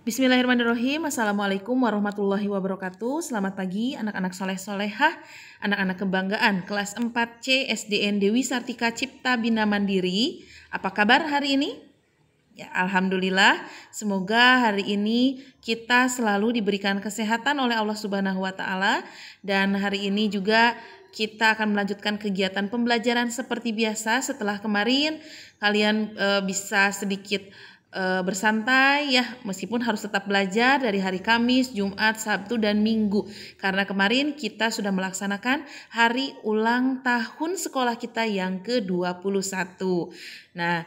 Bismillahirrahmanirrahim. Assalamualaikum warahmatullahi wabarakatuh. Selamat pagi anak-anak soleh-solehah, anak-anak kebanggaan kelas 4C SDN Dewi Sartika Cipta Bina Mandiri. Apa kabar hari ini? Ya, alhamdulillah. Semoga hari ini kita selalu diberikan kesehatan oleh Allah Subhanahu wa taala, dan hari ini juga kita akan melanjutkan kegiatan pembelajaran seperti biasa. Setelah kemarin kalian bisa sedikit bersantai ya, meskipun harus tetap belajar dari hari Kamis, Jumat, Sabtu, dan Minggu, karena kemarin kita sudah melaksanakan hari ulang tahun sekolah kita yang ke-21. Nah,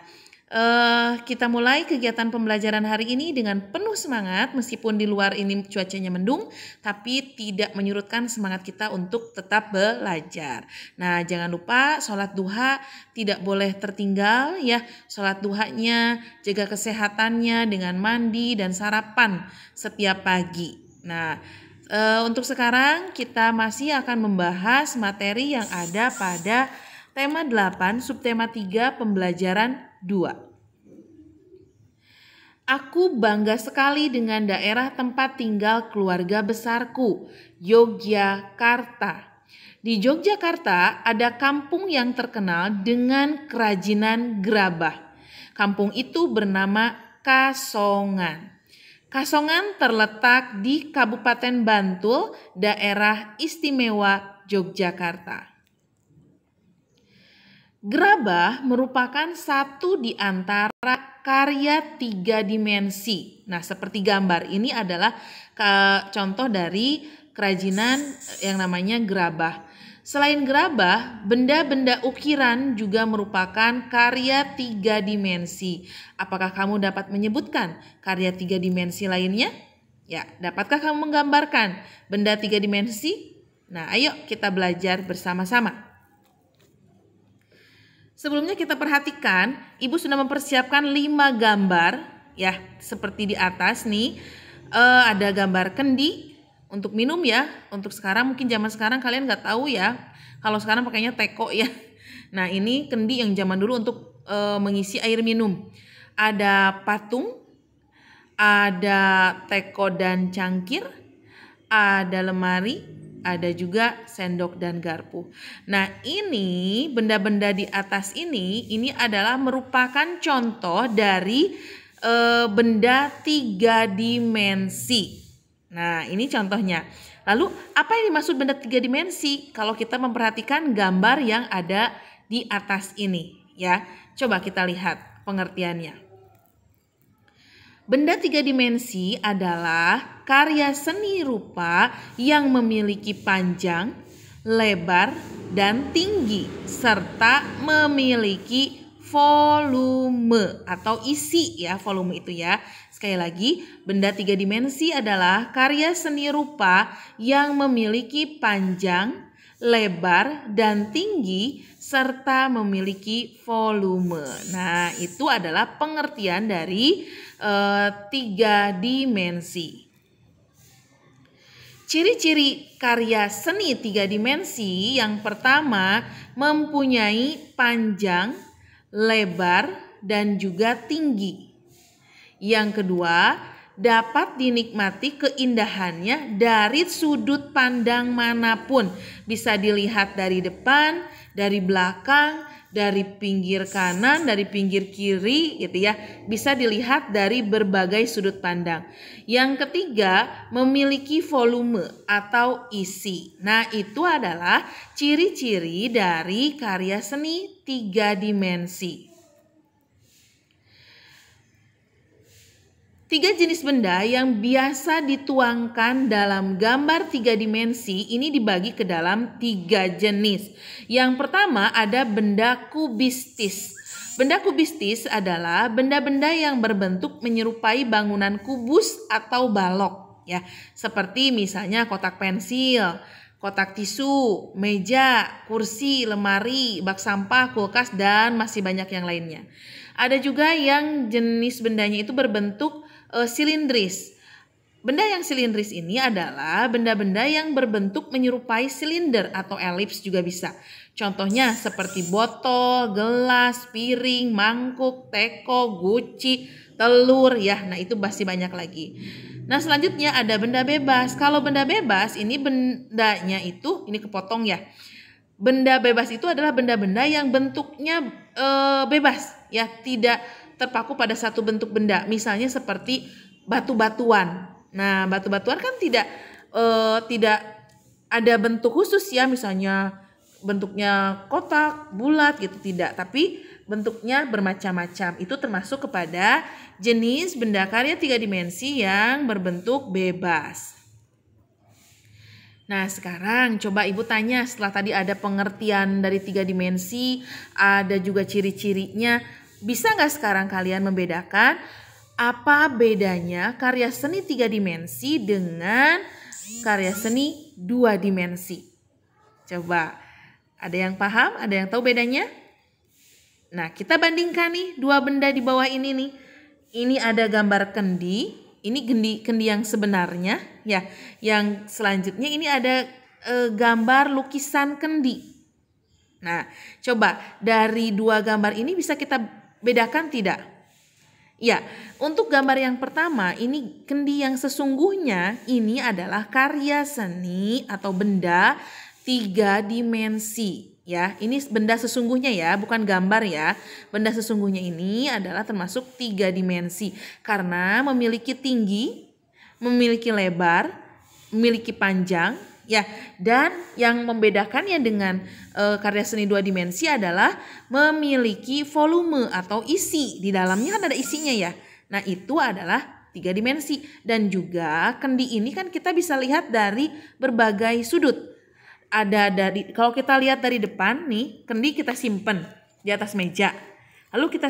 kita mulai kegiatan pembelajaran hari ini dengan penuh semangat, meskipun di luar ini cuacanya mendung, tapi tidak menyurutkan semangat kita untuk tetap belajar. Nah, jangan lupa sholat duha tidak boleh tertinggal ya. Sholat duhanya, jaga kesehatannya dengan mandi dan sarapan setiap pagi. Nah, untuk sekarang kita masih akan membahas materi yang ada pada tema 8, subtema 3, pembelajaran 2. Aku bangga sekali dengan daerah tempat tinggal keluarga besarku, Yogyakarta. Di Yogyakarta ada kampung yang terkenal dengan kerajinan gerabah. Kampung itu bernama Kasongan. Kasongan terletak di Kabupaten Bantul, daerah istimewa Yogyakarta. Gerabah merupakan satu di antara karya 3 dimensi. Nah, seperti gambar ini adalah contoh dari kerajinan yang namanya gerabah. Selain gerabah, benda-benda ukiran juga merupakan karya 3 dimensi. Apakah kamu dapat menyebutkan karya 3 dimensi lainnya? Ya, dapatkah kamu menggambarkan benda 3 dimensi? Nah, ayo kita belajar bersama-sama. Sebelumnya kita perhatikan, Ibu sudah mempersiapkan 5 gambar ya, seperti di atas nih. Ada gambar kendi untuk minum ya. Untuk sekarang mungkin zaman sekarang kalian nggak tahu ya. Kalau sekarang pakainya teko ya. Nah, ini kendi yang zaman dulu untuk mengisi air minum. Ada patung, ada teko dan cangkir, ada lemari, ada juga sendok dan garpu. Nah, ini benda-benda di atas ini adalah merupakan contoh dari benda 3 dimensi. Nah, ini contohnya. Lalu, apa yang dimaksud benda 3 dimensi? Kalau kita memperhatikan gambar yang ada di atas ini, ya. Coba kita lihat pengertiannya. Benda 3 dimensi adalah karya seni rupa yang memiliki panjang, lebar, dan tinggi, serta memiliki volume atau isi ya, volume itu ya. Sekali lagi, benda 3 dimensi adalah karya seni rupa yang memiliki panjang, lebar, dan tinggi, serta memiliki volume. Nah, itu adalah pengertian dari 3 dimensi. Ciri-ciri karya seni 3 dimensi yang pertama mempunyai panjang, lebar, dan juga tinggi. Yang kedua, dapat dinikmati keindahannya dari sudut pandang manapun. Bisa dilihat dari depan, dari belakang, dari pinggir kanan, dari pinggir kiri gitu ya. Bisa dilihat dari berbagai sudut pandang. Yang ketiga, memiliki volume atau isi. Nah, itu adalah ciri-ciri dari karya seni 3 dimensi. 3 jenis benda yang biasa dituangkan dalam gambar 3 dimensi ini dibagi ke dalam 3 jenis. Yang pertama ada benda kubistis. Benda kubistis adalah benda-benda yang berbentuk menyerupai bangunan kubus atau balok ya, seperti misalnya kotak pensil, kotak tisu, meja, kursi, lemari, bak sampah, kulkas, dan masih banyak yang lainnya. Ada juga yang jenis bendanya itu berbentuk silindris. Benda yang silindris ini adalah benda-benda yang berbentuk menyerupai silinder atau elips juga bisa. Contohnya seperti botol, gelas, piring, mangkuk, teko, guci, telur ya. Nah, itu masih banyak lagi. Nah, selanjutnya ada benda bebas. Kalau benda bebas ini bendanya itu ini kepotong ya. Benda bebas itu adalah benda-benda yang bentuknya bebas ya, tidak terpaku pada satu bentuk benda. Misalnya seperti batu-batuan. Nah, batu-batuan kan tidak ada bentuk khusus ya, misalnya bentuknya kotak, bulat gitu, tidak, tapi bentuknya bermacam-macam. Itu termasuk kepada jenis benda karya 3 dimensi yang berbentuk bebas. Nah, sekarang coba Ibu tanya, setelah tadi ada pengertian dari 3 dimensi, ada juga ciri-cirinya, bisa nggak sekarang kalian membedakan apa bedanya karya seni 3 dimensi dengan karya seni 2 dimensi? Coba, ada yang paham? Ada yang tahu bedanya? Nah, kita bandingkan nih dua benda di bawah ini nih. Ini ada gambar kendi, ini kendi yang sebenarnya ya. Yang selanjutnya ini ada gambar lukisan kendi. Nah, coba dari dua gambar ini bisa kita bedakan tidak? Ya, untuk gambar yang pertama ini kendi yang sesungguhnya ini adalah karya seni atau benda 3 dimensi ya. Ini benda sesungguhnya ya, bukan gambar ya. Benda sesungguhnya ini adalah termasuk 3 dimensi karena memiliki tinggi, memiliki lebar, memiliki panjang ya, dan yang membedakannya dengan karya seni 2 dimensi adalah memiliki volume atau isi. Di dalamnya kan ada isinya ya. Nah, itu adalah 3 dimensi. Dan juga kendi ini kan kita bisa lihat dari berbagai sudut. Kalau kita lihat dari depan nih, kendi kita simpen di atas meja. Lalu kita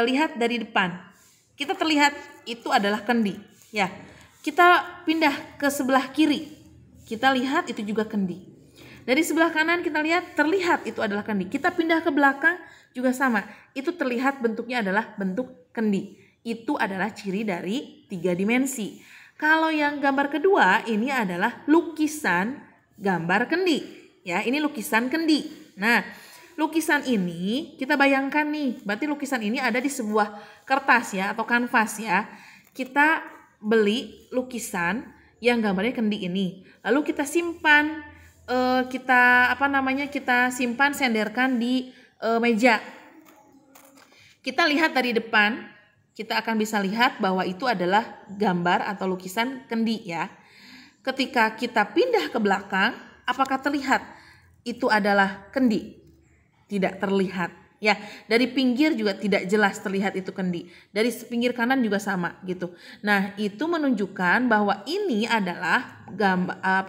lihat dari depan. Kita terlihat itu adalah kendi ya. Kita pindah ke sebelah kiri. Kita lihat itu juga kendi. Dari sebelah kanan kita lihat terlihat itu adalah kendi. Kita pindah ke belakang juga sama. Itu terlihat bentuknya adalah bentuk kendi. Itu adalah ciri dari 3 dimensi. Kalau yang gambar kedua ini adalah lukisan gambar kendi. Ya, ini lukisan kendi. Nah, lukisan ini kita bayangkan nih. Berarti lukisan ini ada di sebuah kertas ya atau kanvas ya. Kita beli lukisan yang gambarnya kendi ini. Lalu kita simpan, kita simpan, senderkan di meja. Kita lihat dari depan, kita akan bisa lihat bahwa itu adalah gambar atau lukisan kendi ya. Ketika kita pindah ke belakang, apakah terlihat itu adalah kendi? Tidak terlihat. Ya, dari pinggir juga tidak jelas terlihat itu kendi. Dari pinggir kanan juga sama gitu. Nah, itu menunjukkan bahwa ini adalah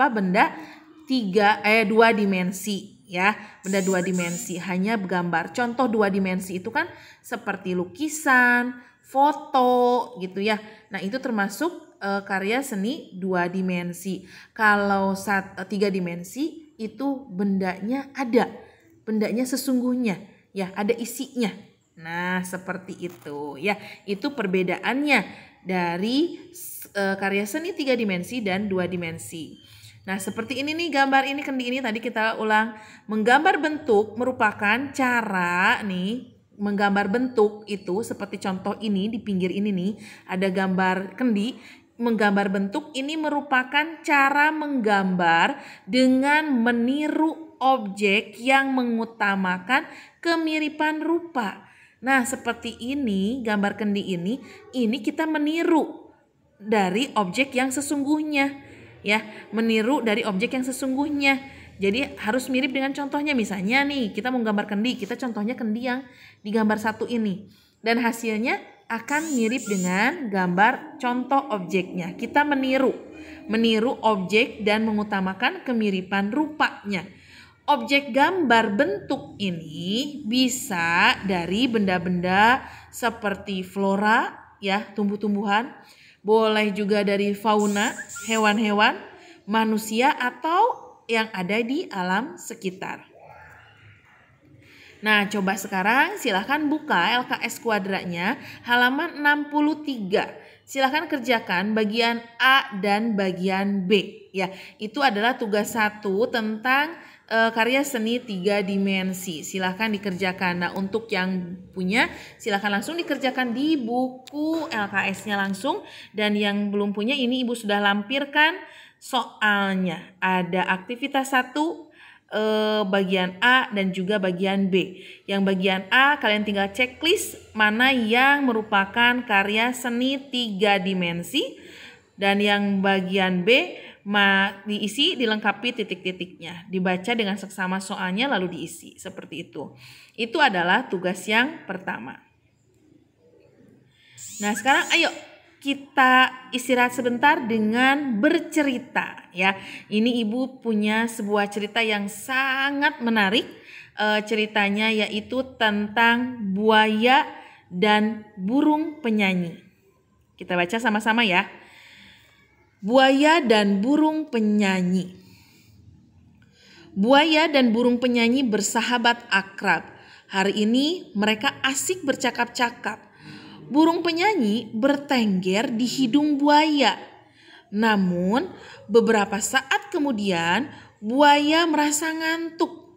benda 2 dimensi ya. Benda 2 dimensi, hanya gambar. Contoh 2 dimensi itu kan seperti lukisan, foto gitu ya. Nah, itu termasuk karya seni 2 dimensi. Kalau 3 dimensi itu bendanya ada. Bendanya sesungguhnya. Ya, ada isinya. Nah, seperti itu ya. Itu perbedaannya dari karya seni 3 dimensi dan 2 dimensi. Nah, seperti ini nih gambar ini kendi ini tadi kita ulang. Menggambar bentuk merupakan cara nih menggambar bentuk itu seperti contoh ini di pinggir ini nih ada gambar kendi. Menggambar bentuk ini merupakan cara menggambar dengan meniru objek yang mengutamakan kemiripan rupa. Nah, seperti ini gambar kendi ini kita meniru dari objek yang sesungguhnya ya, meniru dari objek yang sesungguhnya. Jadi harus mirip dengan contohnya. Misalnya nih kita mau gambar kendi, kita contohnya kendi yang di gambar 1 ini. Dan hasilnya akan mirip dengan gambar contoh objeknya. Kita meniru objek dan mengutamakan kemiripan rupanya. Objek gambar bentuk ini bisa dari benda-benda seperti flora ya, tumbuh-tumbuhan, boleh juga dari fauna, hewan-hewan, manusia atau yang ada di alam sekitar. Nah, coba sekarang silahkan buka LKS kuadratnya halaman 63. Silahkan kerjakan bagian A dan bagian B. Ya, itu adalah tugas 1 tentang karya seni 3 dimensi. Silahkan dikerjakan. Nah, untuk yang punya silahkan langsung dikerjakan di buku LKS-nya langsung. Dan yang belum punya ini Ibu sudah lampirkan soalnya. Ada aktivitas 1, bagian A dan juga bagian B. Yang bagian A kalian tinggal checklist mana yang merupakan karya seni 3 dimensi, dan yang bagian B diisi, dilengkapi titik-titiknya, dibaca dengan seksama soalnya lalu diisi seperti itu. Itu adalah tugas yang pertama. Nah, sekarang ayo kita istirahat sebentar dengan bercerita ya. Ini Ibu punya sebuah cerita yang sangat menarik. Ceritanya yaitu tentang buaya dan burung penyanyi. Kita baca sama-sama ya. Buaya dan burung penyanyi. Buaya dan burung penyanyi bersahabat akrab. Hari ini mereka asik bercakap-cakap. Burung penyanyi bertengger di hidung buaya. Namun, beberapa saat kemudian buaya merasa ngantuk.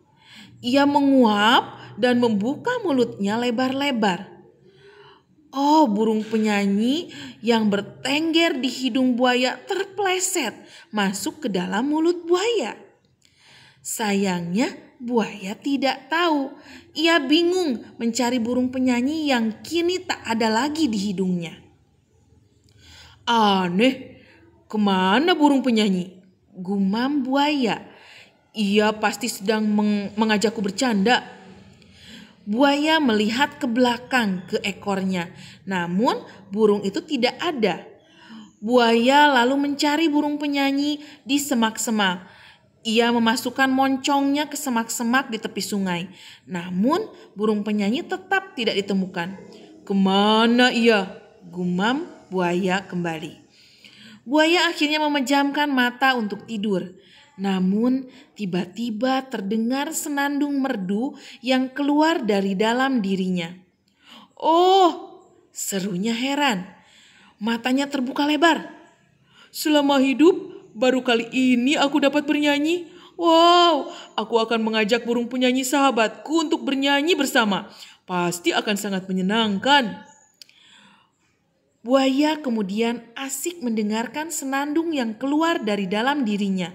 Ia menguap dan membuka mulutnya lebar-lebar. Oh, burung penyanyi yang bertengger di hidung buaya terpleset masuk ke dalam mulut buaya. Sayangnya, buaya tidak tahu. Ia bingung mencari burung penyanyi yang kini tak ada lagi di hidungnya. Aneh, kemana burung penyanyi? Gumam buaya. Ia pasti sedang mengajakku bercanda. Buaya melihat ke belakang ke ekornya, namun burung itu tidak ada. Buaya lalu mencari burung penyanyi di semak-semak. Ia memasukkan moncongnya ke semak-semak di tepi sungai. Namun burung penyanyi tetap tidak ditemukan. Kemana ia? Gumam buaya kembali. Buaya akhirnya memejamkan mata untuk tidur. Namun tiba-tiba terdengar senandung merdu yang keluar dari dalam dirinya. Oh, serunya heran. Matanya terbuka lebar. Selama hidup baru kali ini aku dapat bernyanyi. Wow, aku akan mengajak burung penyanyi sahabatku untuk bernyanyi bersama. Pasti akan sangat menyenangkan. Buaya kemudian asik mendengarkan senandung yang keluar dari dalam dirinya.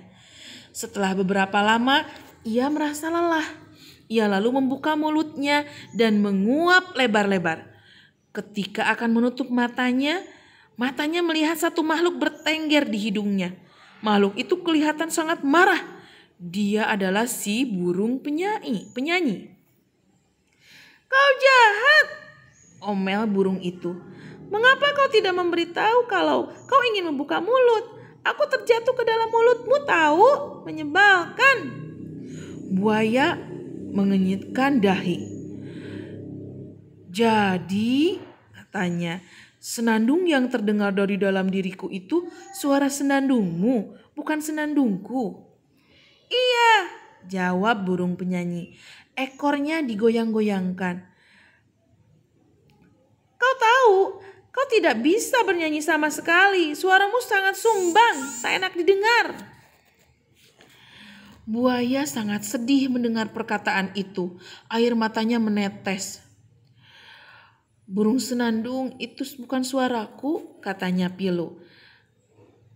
Setelah beberapa lama, ia merasa lelah. Ia lalu membuka mulutnya dan menguap lebar-lebar. Ketika akan menutup matanya melihat satu makhluk bertengger di hidungnya. Makhluk itu kelihatan sangat marah. Dia adalah si burung penyanyi. Kau jahat, omel burung itu. Mengapa kau tidak memberitahu kalau kau ingin membuka mulut? Aku terjatuh ke dalam mulutmu tahu, menyebalkan. Buaya mengenyitkan dahi. Jadi, katanya, senandung yang terdengar dari dalam diriku itu suara senandungmu, bukan senandungku. Iya, jawab burung penyanyi. Ekornya digoyang-goyangkan. Kau tahu, kau tidak bisa bernyanyi sama sekali. Suaramu sangat sumbang, tak enak didengar. Buaya sangat sedih mendengar perkataan itu. Air matanya menetes. Burung senandung itu bukan suaraku, katanya Pilu.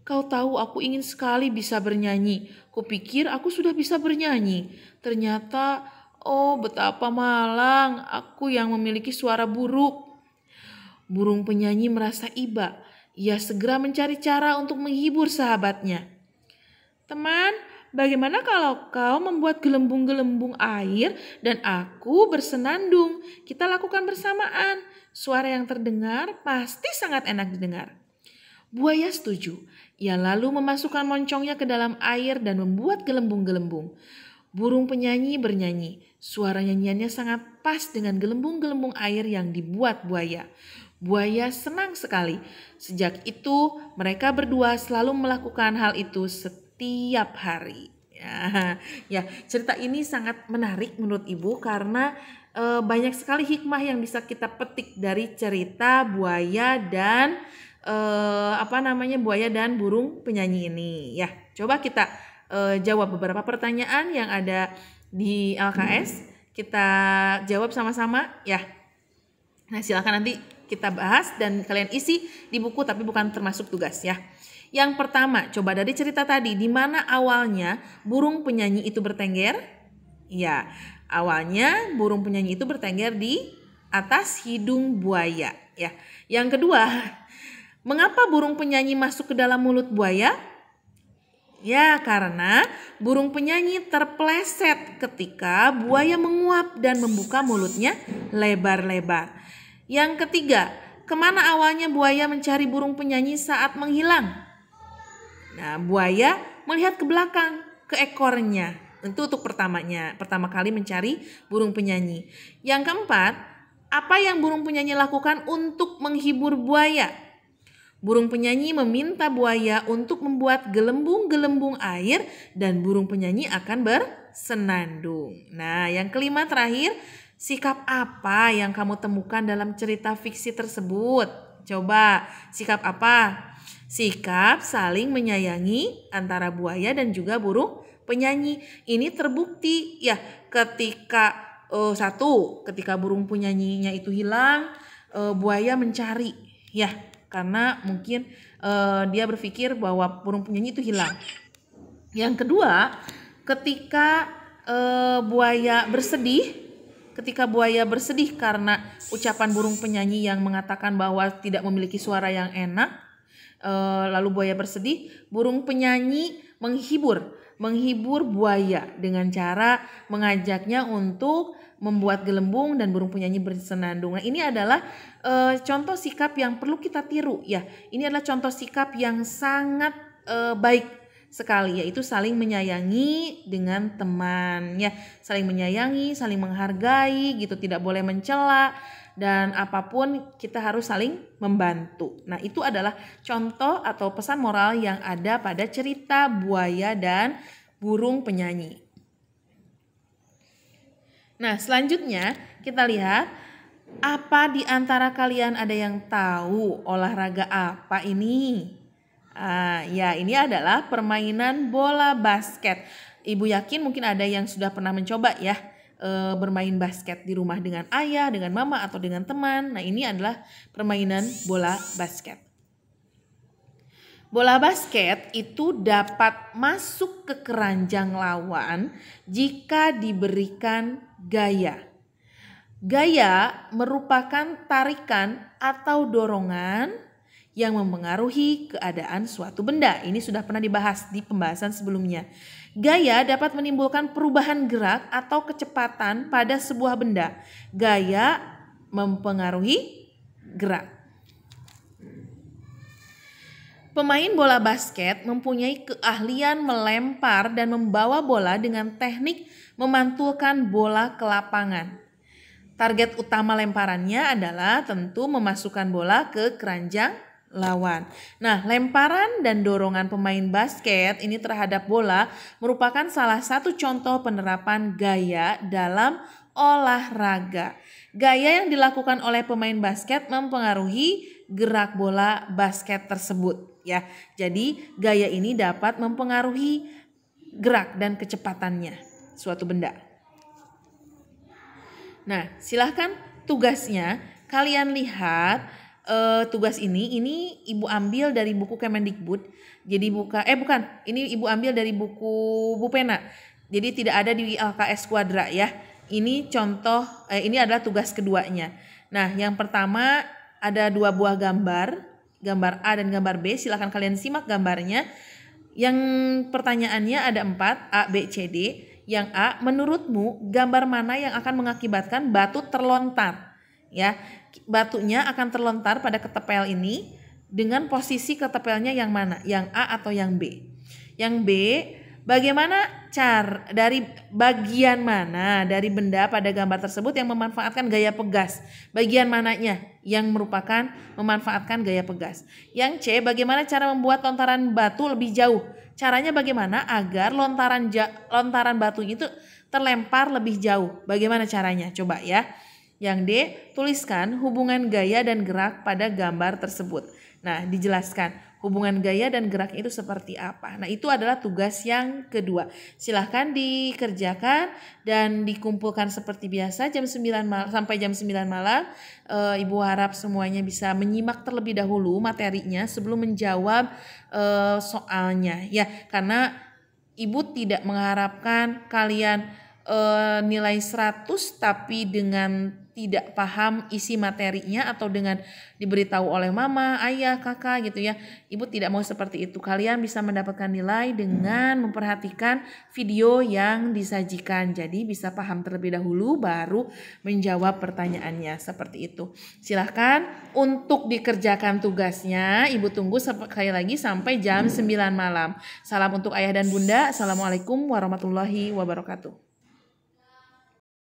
Kau tahu aku ingin sekali bisa bernyanyi. Kupikir aku sudah bisa bernyanyi. Ternyata, oh betapa malang, aku yang memiliki suara buruk. Burung penyanyi merasa iba. Ia segera mencari cara untuk menghibur sahabatnya. Teman, bagaimana kalau kau membuat gelembung-gelembung air dan aku bersenandung? Kita lakukan bersamaan. Suara yang terdengar pasti sangat enak didengar. Buaya setuju. Ia lalu memasukkan moncongnya ke dalam air dan membuat gelembung-gelembung. Burung penyanyi bernyanyi. Suara nyanyiannya sangat pas dengan gelembung-gelembung air yang dibuat buaya. Buaya senang sekali. Sejak itu mereka berdua selalu melakukan hal itu setiap hari. Ya, cerita ini sangat menarik menurut Ibu karena banyak sekali hikmah yang bisa kita petik dari cerita buaya dan buaya dan burung penyanyi ini ya. Coba kita jawab beberapa pertanyaan yang ada di LKS. Kita jawab sama-sama ya. Nah, silakan nanti kita bahas dan kalian isi di buku tapi bukan termasuk tugas ya. Yang pertama, coba dari cerita tadi, di mana awalnya burung penyanyi itu bertengger? Ya, awalnya burung penyanyi itu bertengger di atas hidung buaya ya. Yang kedua, mengapa burung penyanyi masuk ke dalam mulut buaya? Ya, karena burung penyanyi terpleset ketika buaya menguap dan membuka mulutnya lebar-lebar. Yang ketiga, kemana awalnya buaya mencari burung penyanyi saat menghilang? Nah, buaya melihat ke belakang, ke ekornya. Itu untuk pertama kali mencari burung penyanyi. Yang keempat, apa yang burung penyanyi lakukan untuk menghibur buaya? Burung penyanyi meminta buaya untuk membuat gelembung-gelembung air dan burung penyanyi akan bersenandung. Nah, yang kelima terakhir, sikap apa yang kamu temukan dalam cerita fiksi tersebut? Coba, sikap apa? Sikap saling menyayangi antara buaya dan juga burung penyanyi. Ini terbukti ya ketika ketika burung penyanyinya itu hilang, buaya mencari ya. Karena mungkin dia berpikir bahwa burung penyanyi itu hilang. Yang kedua, ketika buaya bersedih karena ucapan burung penyanyi yang mengatakan bahwa tidak memiliki suara yang enak, lalu buaya bersedih, burung penyanyi menghibur buaya dengan cara mengajaknya untuk membuat gelembung dan burung penyanyi bersenandung. Nah, ini adalah contoh sikap yang perlu kita tiru ya. Ini adalah contoh sikap yang sangat baik sekali, yaitu saling menyayangi dengan teman ya. Saling menyayangi, saling menghargai gitu, tidak boleh mencela dan apapun kita harus saling membantu. Nah, itu adalah contoh atau pesan moral yang ada pada cerita buaya dan burung penyanyi. Nah, selanjutnya kita lihat, apa di antara kalian ada yang tahu olahraga apa ini? Ya, ini adalah permainan bola basket. Ibu yakin mungkin ada yang sudah pernah mencoba ya bermain basket di rumah dengan ayah, dengan mama atau dengan teman. Nah, ini adalah permainan bola basket. Bola basket itu dapat masuk ke keranjang lawan jika diberikan gaya. Gaya merupakan tarikan atau dorongan yang mempengaruhi keadaan suatu benda. Ini sudah pernah dibahas di pembahasan sebelumnya. Gaya dapat menimbulkan perubahan gerak atau kecepatan pada sebuah benda. Gaya mempengaruhi gerak. Pemain bola basket mempunyai keahlian melempar dan membawa bola dengan teknik memantulkan bola ke lapangan. Target utama lemparannya adalah tentu memasukkan bola ke keranjang lawan. Nah, lemparan dan dorongan pemain basket ini terhadap bola merupakan salah satu contoh penerapan gaya dalam olahraga. Gaya yang dilakukan oleh pemain basket mempengaruhi gerak bola basket tersebut ya. Jadi, gaya ini dapat mempengaruhi gerak dan kecepatannya suatu benda. Nah, silahkan tugasnya kalian lihat tugas ini ibu ambil dari buku Kemendikbud. Jadi ini ibu ambil dari buku Bupena. Jadi tidak ada di LKS Kuadra ya. Ini contoh, ini adalah tugas keduanya. Nah, yang pertama ada 2 buah gambar A dan gambar B. Silahkan kalian simak gambarnya. Yang pertanyaannya ada 4, A, B, C, D. Yang A, menurutmu gambar mana yang akan mengakibatkan batu terlontar? Ya, batunya akan terlontar pada ketepel ini dengan posisi ketepelnya yang mana? Yang A atau yang B? Yang B, bagaimana dari bagian mana dari benda pada gambar tersebut yang memanfaatkan gaya pegas? Bagian mananya yang merupakan memanfaatkan gaya pegas? Yang C, bagaimana cara membuat lontaran batu lebih jauh? Caranya bagaimana agar lontaran batu itu terlempar lebih jauh? Bagaimana caranya? Coba ya. Yang D, tuliskan hubungan gaya dan gerak pada gambar tersebut. Nah, dijelaskan hubungan gaya dan geraknya itu seperti apa. Nah, itu adalah tugas yang kedua. Silahkan dikerjakan dan dikumpulkan seperti biasa jam 9 malam sampai jam 9 malam. Ibu harap semuanya bisa menyimak terlebih dahulu materinya sebelum menjawab soalnya ya, karena Ibu tidak mengharapkan kalian nilai 100 tapi dengan tidak paham isi materinya atau dengan diberitahu oleh mama, ayah, kakak gitu ya. Ibu tidak mau seperti itu. Kalian bisa mendapatkan nilai dengan memperhatikan video yang disajikan. Jadi bisa paham terlebih dahulu baru menjawab pertanyaannya seperti itu. Silahkan untuk dikerjakan tugasnya. Ibu tunggu sekali lagi sampai jam 9 malam. Salam untuk ayah dan bunda. Assalamualaikum warahmatullahi wabarakatuh.